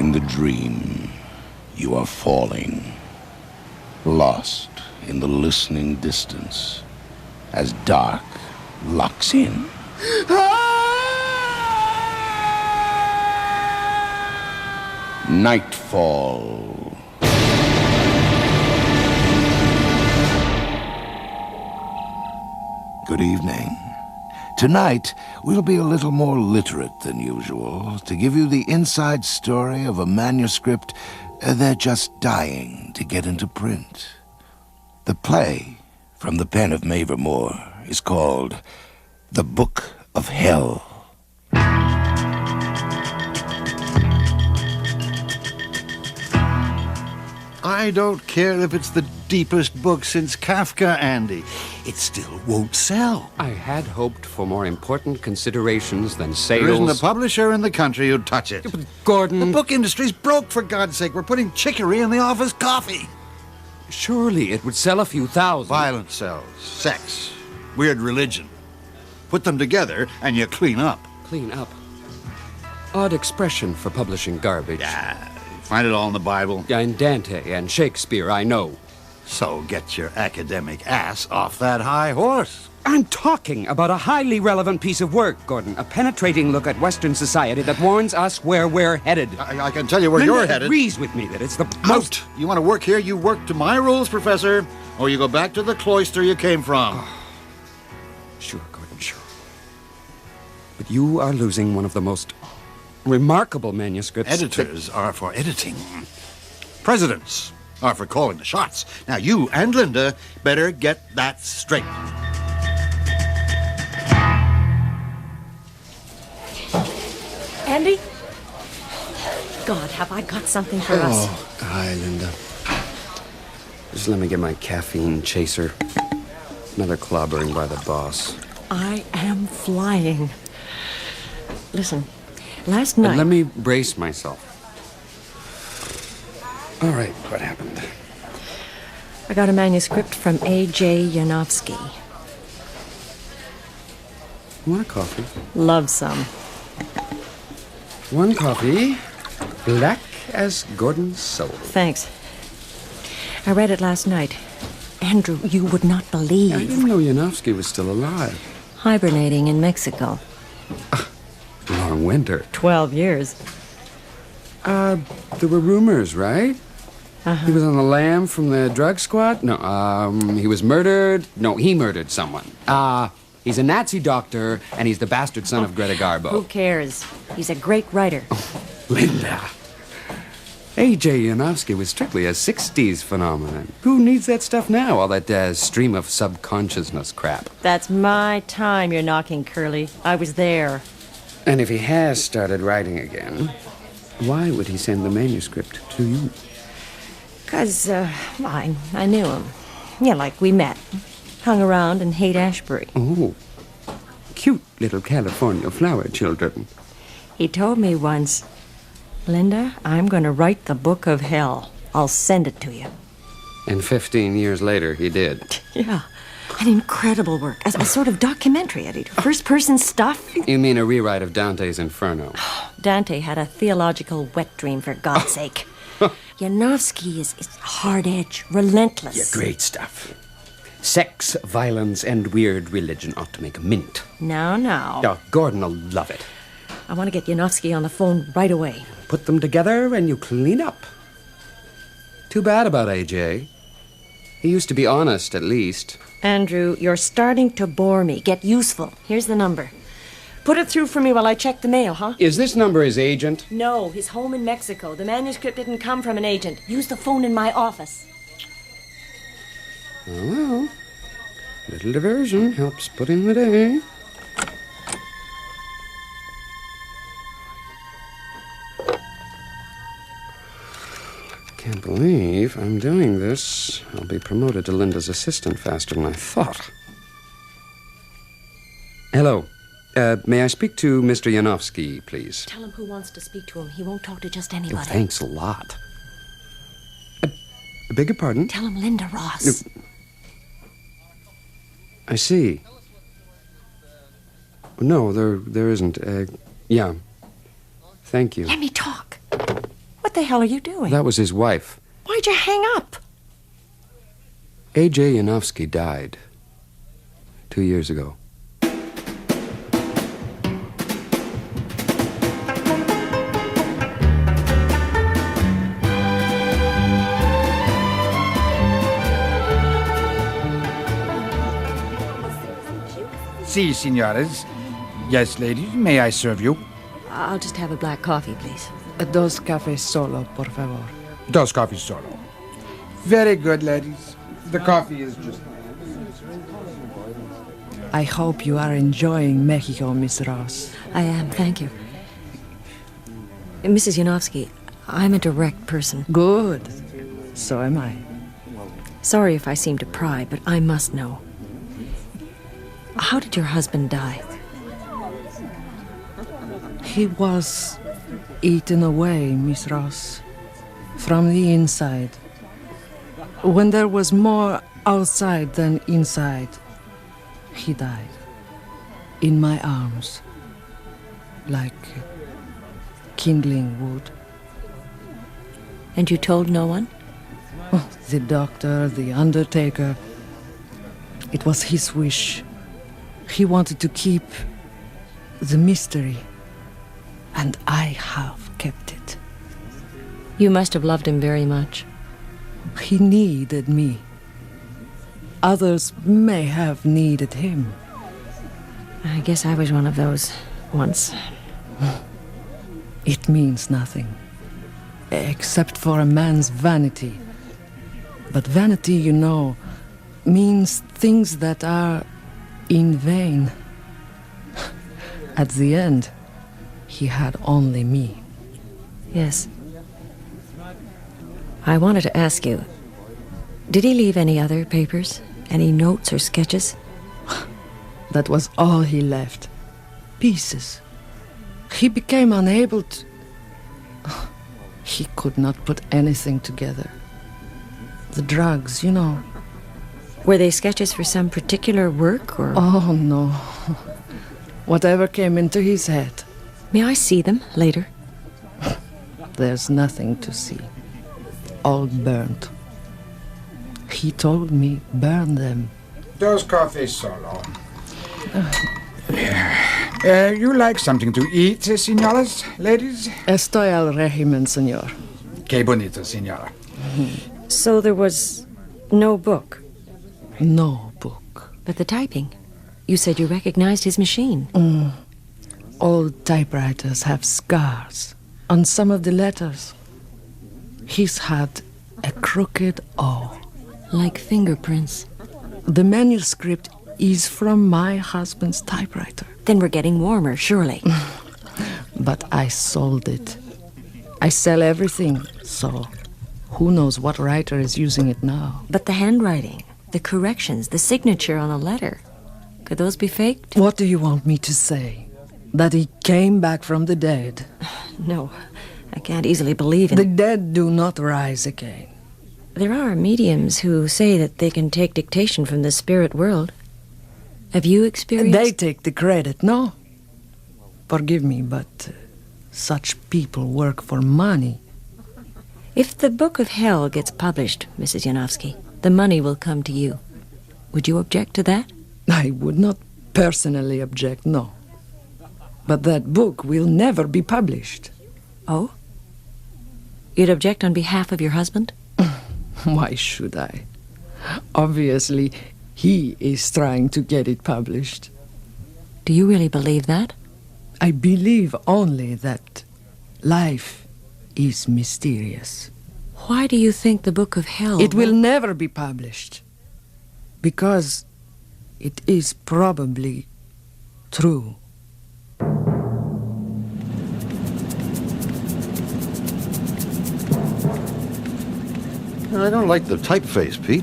In the dream, you are falling, lost in the listening distance, as dark locks in. Nightfall. Good evening. Tonight, we'll be a little more literate than usual to give you the inside story of a manuscript they're just dying to get into print. The play, from the pen of Maver Moore, is called The Book of Hell. I don't care if it's the deepest book since Kafka, Andy. It still won't sell. I had hoped for more important considerations than sales. There isn't a publisher in the country who'd touch it. But Gordon... The book industry's broke, for God's sake. We're putting chicory in the office coffee. Surely it would sell a few thousand. Violence sells. Sex. Weird religion. Put them together and you clean up. Clean up. Odd expression for publishing garbage. Yeah, you find it all in the Bible. Yeah, in Dante and Shakespeare, I know. So get your academic ass off that high horse. I'm talking about a highly relevant piece of work, Gordon. A penetrating look at Western society that warns us where we're headed. I can tell you where Linda you're headed. agrees with me that it's the most... Out! You want to work here, you work to my rules, Professor, or you go back to the cloister you came from. Sure, Gordon, sure. But you are losing one of the most remarkable manuscripts. Editors are for editing. Presidents are for calling the shots. Now, you and Linda better get that straight. Andy? God, have I got something for us? Oh, hi, Linda. Just let me get my caffeine chaser. Another clobbering by the boss. I am flying. Listen, last night... Let me brace myself. All right, what happened? I got a manuscript from A.J. Yanofsky. You want a coffee? Love some. One coffee, black as Gordon's soul. Thanks. I read it last night. Andrew, you would not believe. I didn't know Yanofsky was still alive. Hibernating in Mexico. Long winter. 12 years. There were rumors, right? He was on the lam from the drug squad? No, he was murdered. No, he murdered someone. He's a Nazi doctor, and he's the bastard son of Greta Garbo. Who cares? He's a great writer. Linda. A.J. Yanofsky was strictly a 60s phenomenon. Who needs that stuff now, all that stream of subconsciousness crap? That's my time you're knocking, Curly. I was there. And if he has started writing again, why would he send the manuscript to you? 'Cause, I knew him. Yeah, like we met. Hung around in Haight-Ashbury. Oh, cute little California flower children. He told me once, Linda, I'm going to write the Book of Hell. I'll send it to you. And 15 years later, he did. Yeah, an incredible work. A sort of documentary editor. First-person stuff. You mean a rewrite of Dante's Inferno? Dante had a theological wet dream, for God's sake. Yanofsky is hard-edged, relentless. Yeah, great stuff. Sex, violence, and weird religion ought to make a mint. Now. Oh, Gordon will love it. I want to get Yanofsky on the phone right away. Put them together and you clean up. Too bad about A.J. He used to be honest, at least. Andrew, you're starting to bore me. Get useful. Here's the number. Put it through for me while I check the mail, huh? Is this number his agent? No, his home in Mexico. The manuscript didn't come from an agent. Use the phone in my office. Oh, well. Little diversion helps put in the day. Can't believe I'm doing this. I'll be promoted to Linda's assistant faster than I thought. Hello. May I speak to Mr. Yanofsky, please? Tell him who wants to speak to him. He won't talk to just anybody. Oh, thanks a lot. I beg your pardon? Tell him Linda Ross. I see. No, there isn't. Yeah. Thank you. Let me talk. the hell are you doing? That was his wife. Why'd you hang up? A.J. Yanofsky died 2 years ago. Si, senores. Yes, ladies, may I serve you? I'll just have a black coffee, please. Dos cafés solo, por favor. Dos coffees solo. Very good, ladies. The coffee is just... I hope you are enjoying Mexico, Miss Ross. I am, thank you. Mrs. Yanofsky, I'm a direct person. Good. So am I. Sorry if I seem to pry, but I must know. How did your husband die? He was eaten away, Miss Ross, from the inside. When there was more outside than inside, he died. In my arms, like kindling wood. And you told no one? Oh, the doctor, the undertaker. It was his wish. He wanted to keep the mystery. And I have kept it. You must have loved him very much. He needed me. Others may have needed him. I guess I was one of those once. It means nothing, except for a man's vanity. But vanity, you know, means things that are in vain. At the end, he had only me. Yes. I wanted to ask you, did he leave any other papers? Any notes or sketches? That was all he left. Pieces. He became unable to... He could not put anything together. The drugs, you know. Were they sketches for some particular work, or...? Oh, no. Whatever came into his head. May I see them later? There's nothing to see. All burnt. He told me, burn them. Dos coffees solo. You like something to eat, senores, ladies? Estoy al régimen, señor. Que bonito, senora. So there was no book? No book. But the typing. You said you recognized his machine. Old typewriters have scars on some of the letters. He's had a crooked O. Like fingerprints. The manuscript is from my husband's typewriter. Then we're getting warmer, surely. But I sold it. I sell everything, so who knows what writer is using it now. But the handwriting, the corrections, the signature on a letter, could those be faked? What do you want me to say? That he came back from the dead? No, I can't easily believe in The it. dead do not rise again. There are mediums who say that they can take dictation from the spirit world. Have you experienced... They take the credit, no? Forgive me, but such people work for money. If the Book of Hell gets published, Mrs. Yanofsky, the money will come to you. Would you object to that? I would not personally object, no. But that book will never be published. Oh? You'd object on behalf of your husband? Why should I? Obviously, he is trying to get it published. Do you really believe that? I believe only that life is mysterious. Why do you think the Book of Hell... It will never be published. Because it is probably true. I don't like the typeface, Pete.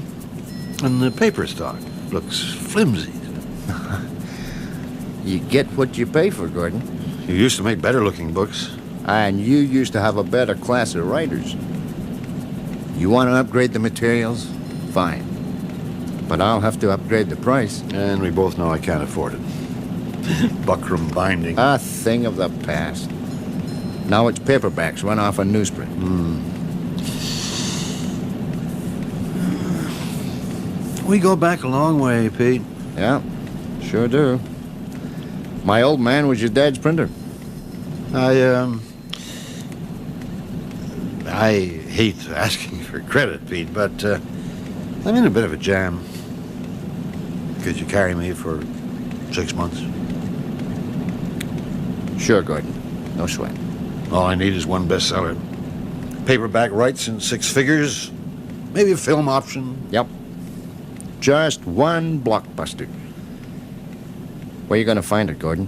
And the paper stock looks flimsy. You get what you pay for, Gordon. You used to make better-looking books. And you used to have a better class of writers. You want to upgrade the materials? Fine. But I'll have to upgrade the price. And we both know I can't afford it. Buckram binding. A thing of the past. Now it's paperbacks run off on newsprint. We go back a long way, Pete. Yeah, sure do. My old man was your dad's printer. I hate asking for credit, Pete, but I'm in a bit of a jam. Could you carry me for 6 months? Sure, Gordon. No sweat. All I need is one bestseller. Paperback rights in 6 figures. Maybe a film option. Yep. Just one blockbuster. Where you gonna find it, Gordon?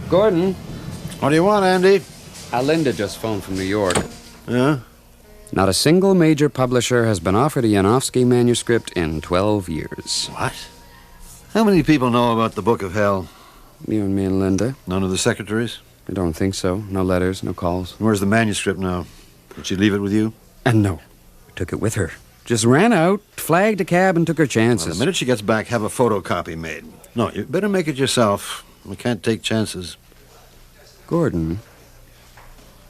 Gordon, What do you want, Andy? Linda just phoned from New York. Yeah? Not a single major publisher has been offered a Yanofsky manuscript in 12 years. What? How many people know about the Book of Hell? You and me and Linda? None of the secretaries? I don't think so. No letters, no calls. Where's the manuscript now? Did she leave it with you? And no, took it with her. Just ran out, flagged a cab, and took her Well, chances. the minute she gets back, have a photocopy made. No, you better make it yourself. We can't take chances. Gordon,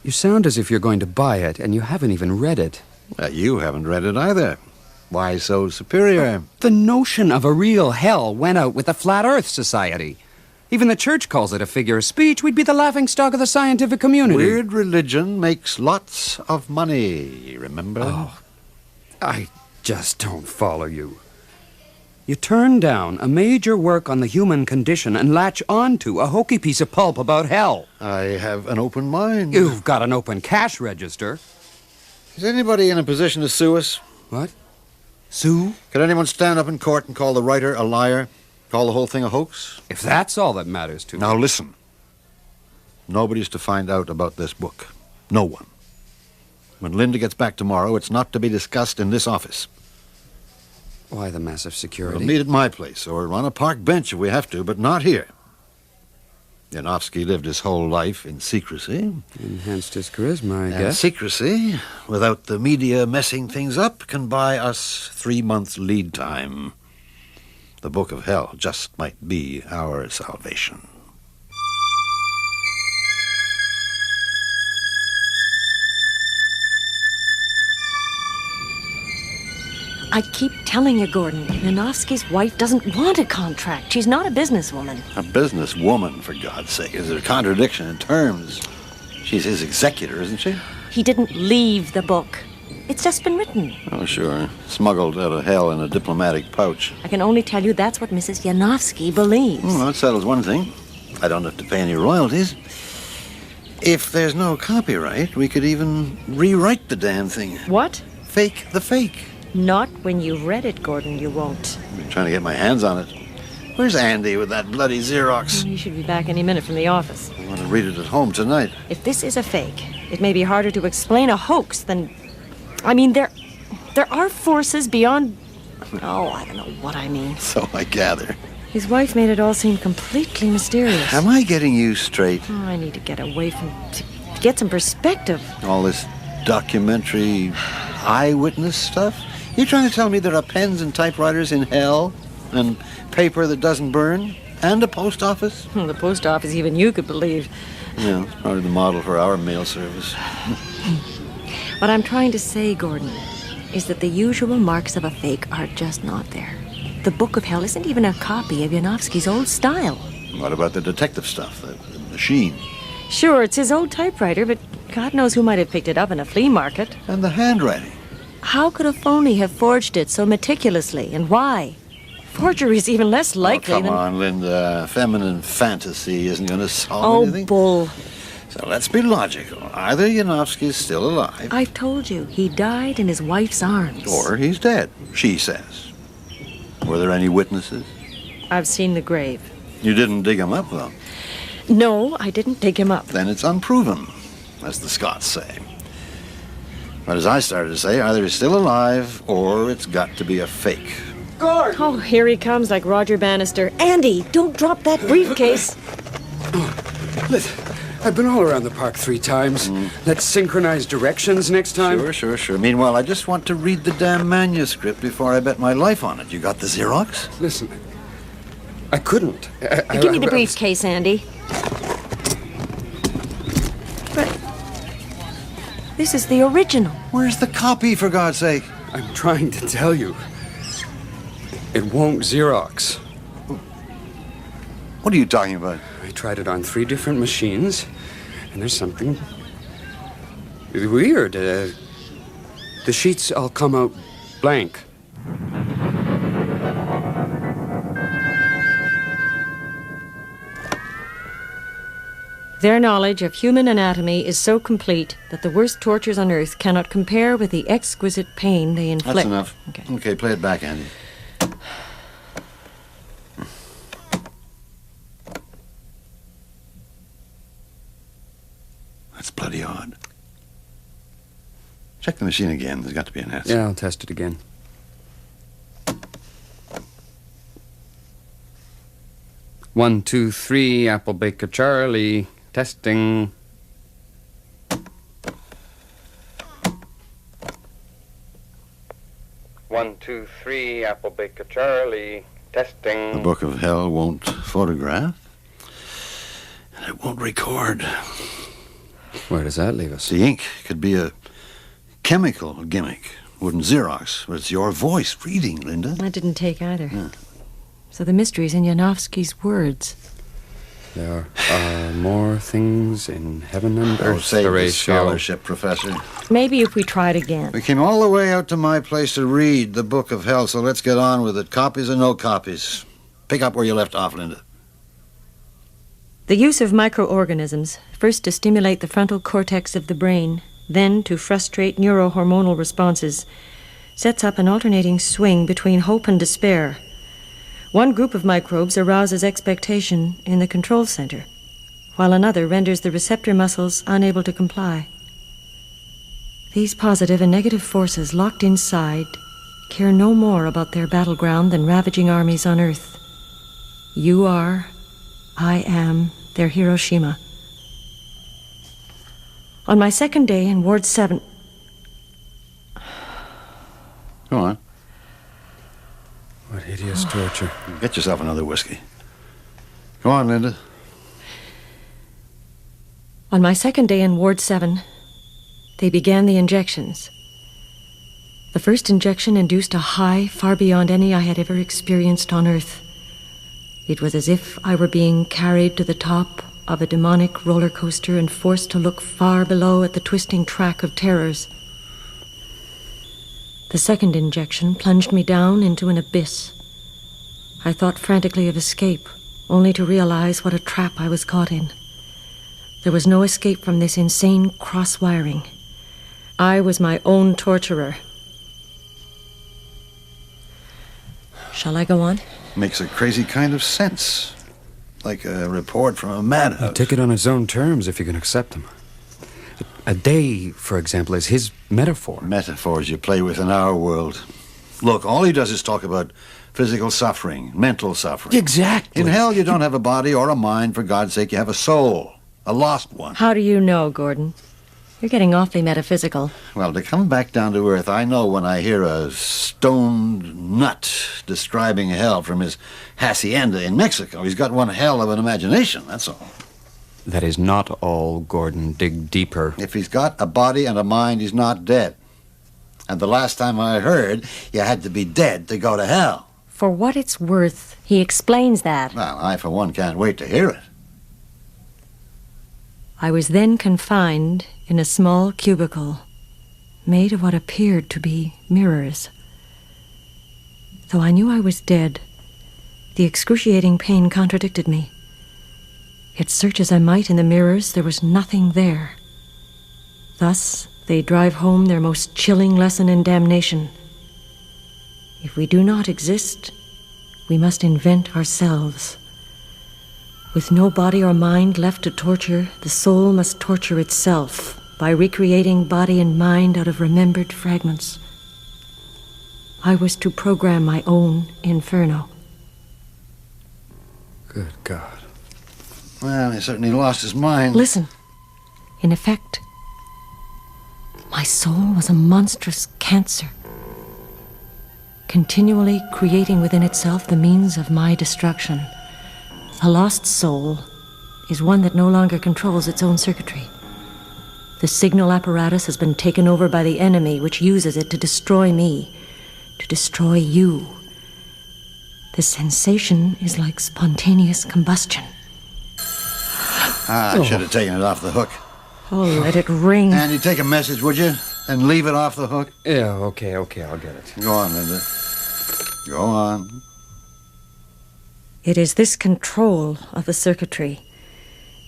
you sound as if you're going to buy it, and you haven't even read it. You haven't read it either. Why so superior? The notion of a real hell went out with the Flat Earth Society. Even the church calls it a figure of speech. We'd be the laughingstock of the scientific community. Weird religion makes lots of money, remember? Oh, I just don't follow you. You turn down a major work on the human condition and latch onto a hokey piece of pulp about hell. I have an open mind. You've got an open cash register. Is anybody in a position to sue us? What? Sue? Could anyone stand up in court and call the writer a liar? Call the whole thing a hoax? If that's all that matters to Now me. listen. Nobody's to find out about this book. No one. When Linda gets back tomorrow, it's not to be discussed in this office. Why the massive We'll security? meet at my place or on a park bench if we have to, but not here. Yanofsky lived his whole life in secrecy. Enhanced his charisma, I And guess. secrecy, without the media messing things up, can buy us 3 months lead time. The Book of Hell just might be our salvation. I keep telling you, Gordon, Yanofsky's wife doesn't want a contract. She's not a businesswoman. A businesswoman, for God's sake. Is there a contradiction in terms? She's his executor, isn't she? He didn't leave the book. It's just been written. Oh, sure. Smuggled out of hell in a diplomatic pouch. I can only tell you that's what Mrs. Yanofsky believes. Well, that settles one thing. I don't have to pay any royalties. If there's no copyright, we could even rewrite the damn thing. What? Fake the fake. Not when you've read it, Gordon, you won't. I've been trying to get my hands on it. Where's Andy with that bloody Xerox? You should be back any minute from the office. I want to read it at home tonight. If this is a fake, it may be harder to explain a hoax than... I mean, there are forces beyond... Oh, I don't know what I mean. So I gather. His wife made it all seem completely mysterious. Am I getting you straight? Oh, I need to get away from... to get some perspective. All this documentary eyewitness stuff? You trying to tell me there are pens and typewriters in hell? And paper that doesn't burn? And a post office? The post office, even you could believe. Yeah, it's probably the model for our mail service. What I'm trying to say, Gordon, is that the usual marks of a fake are just not there. The Book of Hell isn't even a copy of Yanofsky's old style. What about the detective stuff, the machine? Sure, it's his old typewriter, but God knows who might have picked it up in a flea market. And the handwriting? How could a phony have forged it so meticulously, and why? Forgery is even less likely Come than... on, Linda. Feminine fantasy isn't going to solve anything. bull. So let's be logical. Either Yanofsky's still alive, I've told you, he died in his wife's arms. or he's dead, she says. Were there any witnesses? I've seen the grave. You didn't dig him up, though. No, I didn't dig him up. Then it's unproven, as the Scots say. But as I started to say, either he's still alive, or it's got to be a fake. Oh, here he comes like Roger Bannister. Andy, don't drop that briefcase. I've been all around the park 3 times. Let's synchronize directions next time. Sure. Meanwhile, I just want to read the damn manuscript before I bet my life on it. You got the Xerox? Listen, I couldn't. Give me the briefcase, Andy. But this is the original. Where's the copy, for God's sake? I'm trying to tell you. It won't Xerox. What are you talking about? I tried it on 3 different machines, and there's something weird. The sheets all come out blank. Their knowledge of human anatomy is so complete that the worst tortures on earth cannot compare with the exquisite pain they inflict. That's enough. Okay. Okay, play it back, Andy. That's bloody odd. Check the machine again. There's got to be an answer. Yeah, I'll test it again. One, 2, 3, Apple Baker Charlie. Testing. One, 2, 3, Apple Baker Charlie. Testing. The Book of Hell won't photograph. And it won't record. Where does that leave us? The ink could be a chemical gimmick. Wouldn't Xerox, but it's your voice reading, Linda. I didn't take either. Yeah. So the mystery's in Janowski's words. There are more things in heaven and Oh, earth. save the Horatio. scholarship, Professor. Maybe if we tried again. We came all the way out to my place to read the Book of Hell, so let's get on with it. Copies or no copies. Pick up where you left off, Linda. The use of microorganisms, first to stimulate the frontal cortex of the brain, then to frustrate neurohormonal responses, sets up an alternating swing between hope and despair. One group of microbes arouses expectation in the control center, while another renders the receptor muscles unable to comply. These positive and negative forces locked inside care no more about their battleground than ravaging armies on Earth. You are, I am, their Hiroshima. On my second day in Ward 7... Go on. What hideous torture. Get yourself another whiskey. Go on, Linda. On my second day in Ward 7, they began the injections. The first injection induced a high far beyond any I had ever experienced on Earth. It was as if I were being carried to the top of a demonic roller coaster and forced to look far below at the twisting track of terrors. The second injection plunged me down into an abyss. I thought frantically of escape, only to realize what a trap I was caught in. There was no escape from this insane cross-wiring. I was my own torturer. Shall I go on? Makes a crazy kind of sense. Like a report from a madhouse. Take it on his own terms if you can accept them. A day, for example, is his metaphor. Metaphors you play with in our world. Look, all he does is talk about physical suffering, mental suffering. Exactly. In hell, you don't have a body or a mind, for God's sake. You have a soul, a lost one. How do you know, Gordon? You're getting awfully metaphysical. Well, to come back down to earth, I know when I hear a stoned nut describing hell from his hacienda in Mexico. He's got one hell of an imagination, that's all. That is not all, Gordon. Dig deeper. If he's got a body and a mind, he's not dead. And the last time I heard, you had to be dead to go to hell. For what it's worth, he explains that. Well, I, for one, can't wait to hear it. I was then confined in a small cubicle, made of what appeared to be mirrors. Though I knew I was dead, the excruciating pain contradicted me. Yet search as I might in the mirrors, there was nothing there. Thus, they drive home their most chilling lesson in damnation. If we do not exist, we must invent ourselves. With no body or mind left to torture, the soul must torture itself by recreating body and mind out of remembered fragments. I was to program my own inferno. Good God. Well, he certainly lost his mind. Listen. In effect, my soul was a monstrous cancer, continually creating within itself the means of my destruction. A lost soul is one that no longer controls its own circuitry. The signal apparatus has been taken over by the enemy, which uses it to destroy me, to destroy you. The sensation is like spontaneous combustion. I should have taken it off the hook. Oh, let it ring. Andy, take a message, would you? And leave it off the hook. Yeah, okay, I'll get it. Go on, Linda. Go on. It is this control of the circuitry,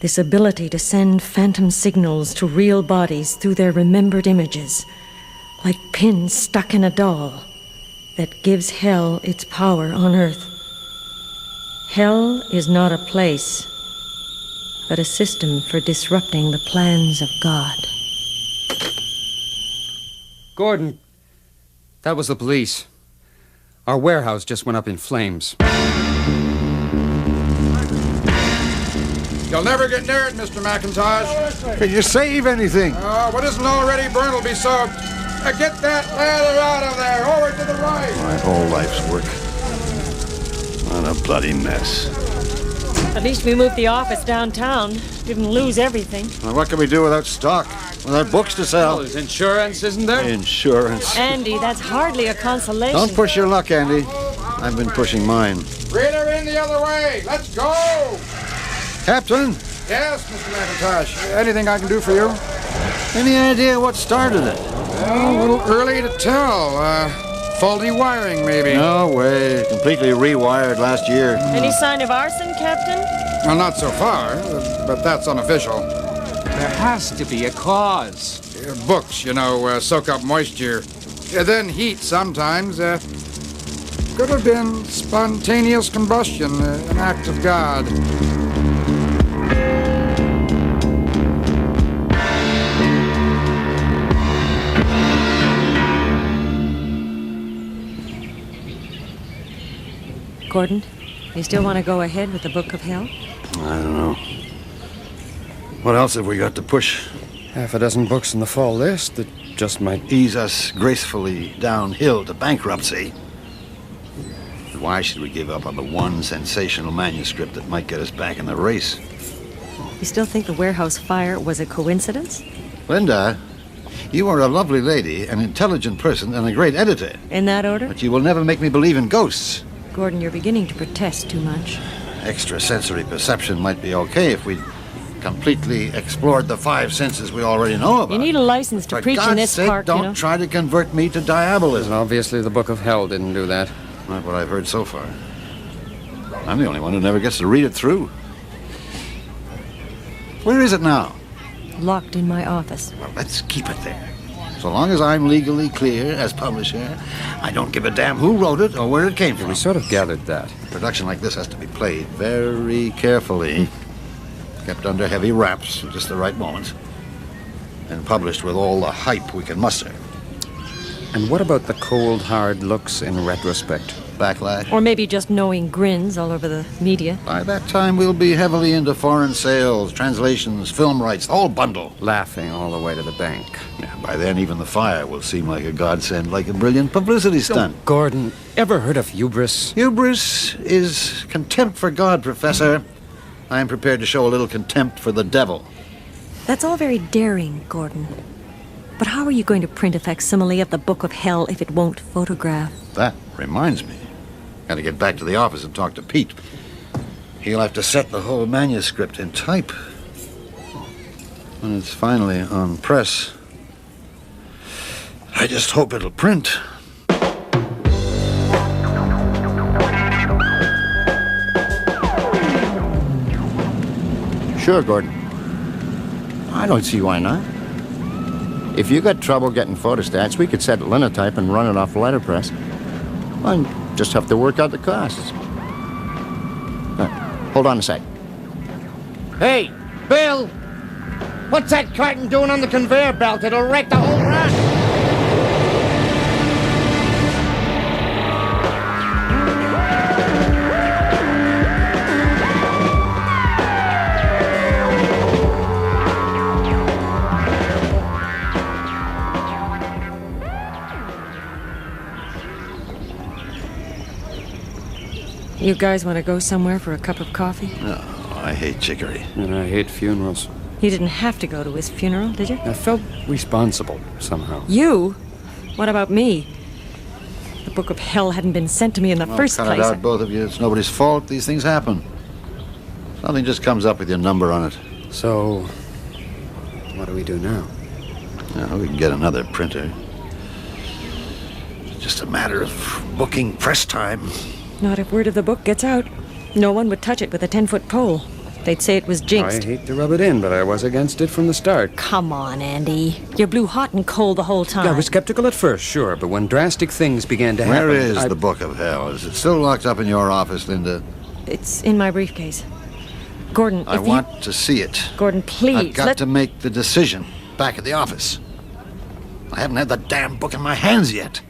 this ability to send phantom signals to real bodies through their remembered images, like pins stuck in a doll, that gives hell its power on earth. Hell is not a place, but a system for disrupting the plans of God. Gordon, that was the police. Our warehouse just went up in flames. You'll never get near it, Mr. McIntosh. Can you save anything? What isn't already burned will be soaked. Get that ladder out of there. Over to the right. My whole life's work. What a bloody mess. At least we moved the office downtown. Didn't lose everything. Well, what can we do without stock? Without books to Well, sell? there's insurance, isn't there? Insurance. Andy, that's hardly a consolation. Don't push your luck, Andy. I've been pushing mine. Reel her in the other way. Let's go. Captain, Yes, Mr. McIntosh. Anything I can do for you? any idea what started it? Well, a little early to tell. Faulty wiring, maybe. No way. Completely rewired last year. Any sign of arson, Captain? Well, not so far, but that's unofficial. There has to be a cause. Books, soak up moisture. Then heat sometimes. Could have been spontaneous combustion, an act of God. Gordon, you still want to go ahead with the Book of Hell? I don't know. What else have we got to push? Half a dozen books in the fall list that just might... Ease us gracefully downhill to bankruptcy. Why should we give up on the one sensational manuscript that might get us back in the race? You still think the warehouse fire was a coincidence? Linda, you are a lovely lady, an intelligent person, and a great editor. In that order? But you will never make me believe in ghosts. Gordon, you're beginning to protest too much. Extrasensory perception might be okay if we completely explored the five senses we already know about. You need a license to For preach in God's this sake, park, don't try to convert me to diabolism. Obviously, the Book of Hell didn't do that. Not what I've heard so far. I'm the only one who never gets to read it through. Where is it now? Locked in my office. Well, let's keep it there. So long as I'm legally clear as publisher, I don't give a damn who wrote it or where it came from. We sort of gathered that. A production like this has to be played very carefully, kept under heavy wraps at just the right moment, and published with all the hype we can muster. And what about the cold, hard looks in retrospect? Backlash. Or maybe just knowing grins all over the media. By that time, we'll be heavily into foreign sales, translations, film rights, the whole bundle. Laughing all the way to the bank. Yeah, by then, even the fire will seem like a godsend, like a brilliant publicity stunt. Gordon, ever heard of hubris? Hubris is contempt for God, Professor. I am prepared to show a little contempt for the devil. That's all very daring, Gordon. But how are you going to print a facsimile of the Book of Hell if it won't photograph? That reminds me. Gotta get back to the office and talk to Pete. He'll have to set the whole manuscript in type. When it's finally on press, I just hope it'll print. Sure, Gordon. I don't see why not. If you got trouble getting photostats, we could set linotype and run it off letterpress. Well, just have to work out the costs. Hold on a sec. Hey, Bill! What's that carton doing on the conveyor belt? It'll wreck the whole run! You guys want to go somewhere for a cup of coffee? No, I hate chicory. And I hate funerals. You didn't have to go to his funeral, did you? I felt responsible, somehow. You? What about me? The Book of Hell hadn't been sent to me in the first cut place. it out, both of you. It's nobody's fault. These things happen. Something just comes up with your number on it. So, what do we do now? We can get another printer. It's just a matter of booking press time. Not if word of the book gets out. No one would touch it with a 10-foot pole. They'd say it was jinxed. I hate to rub it in, but I was against it from the start. Come on, Andy. You blew hot and cold the whole time. I was skeptical at first, sure, but when drastic things began to happen... Where is the Book of Hell? Is it still locked up in your office, Linda? It's in my briefcase. Gordon, I want to see it. Gordon, please, I've got to make the decision back at the office. I haven't had the damn book in my hands yet.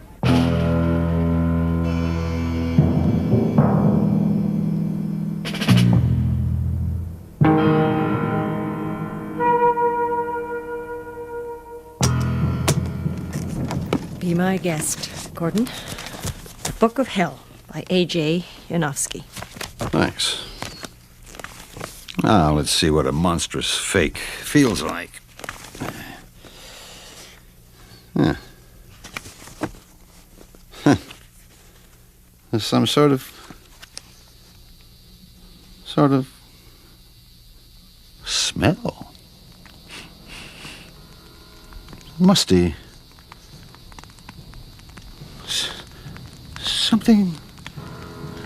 Be my guest, Gordon. The Book of Hell by A.J. Yanofsky. Thanks. Now, let's see what a monstrous fake feels like. There's some sort of smell. Musty. Something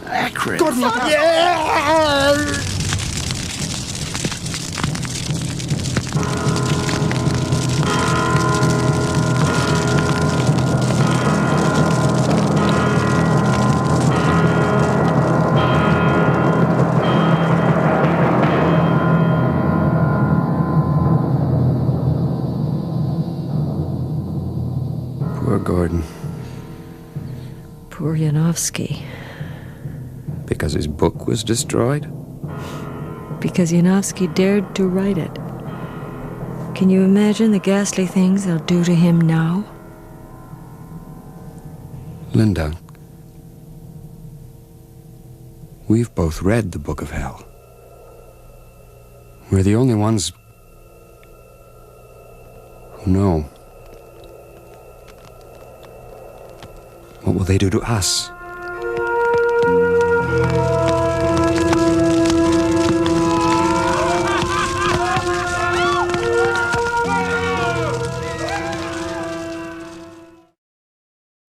acrid. Gordon, look out! Yeah! Poor Gordon. Poor Yanofsky. Because his book was destroyed? Because Yanofsky dared to write it. Can you imagine the ghastly things they'll do to him now? Linda, we've both read the Book of Hell. We're the only ones who know. What will they do to us?